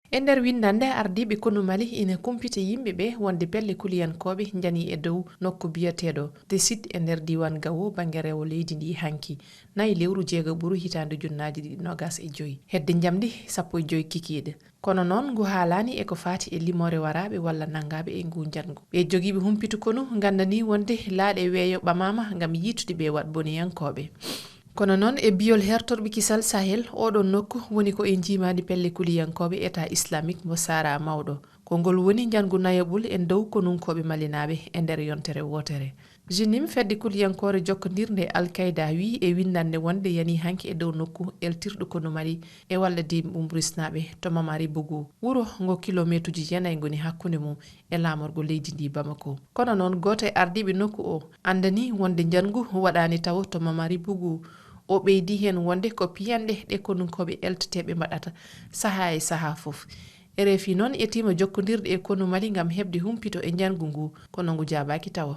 E nder windande ardiɓe konu Mali ina kumpita yimɓeɓe wonde pelle kuliyankoɓe jani e dow nokku biyateɗo Desit e nder diwan Gawo banggue rewo leydi ndi hanki nayi lewru jeega ɓuru hitande junnaji ɗiɗi nogas e joyyi hedde jamdi 15 kikiɗe. Kono noon ngu haalani eko fati e limore waraɓe walla nangaɓe e ngu jangu ɓe joguiɓe humpitu konu gandani wonde laaɗe weeyo ɓamama gam yitude ɓe wat boniyankoɓe. Kono noon e biyol hertorɓe kisal Sahel oɗon nokku woni ko e jimadi pelle kuliyankoɓe état islamique mo Sara mawɗo ko ngol woni jangu nayaɓul en dow konunkoɓe malinaɓe e nder yontere wotere. Jinim fedde kuliyankore jokkodirde Al-Qaeda wi e windande wonde yani hanki e dow nokku eltirɗo konu Mali e walla dimɓum risnaɓe to Mamari Bougou wuro ngo kilométre ji jenayi goni hakkude mum e lamorgo leydi ndi Bamako. Kono noon goto e ardiɓe nokku o andani wonde jangu waɗani taw to Mamari Bougou o ɓeydi hen wonde ko piyanɗe ɗe konunkoɓe elteteɓe mbaɗata saaha e saaha foof. RFI noon etima jokkodirde e konu Mali gam hebde humpito e jangu ngu kono ngu jabaki tawa.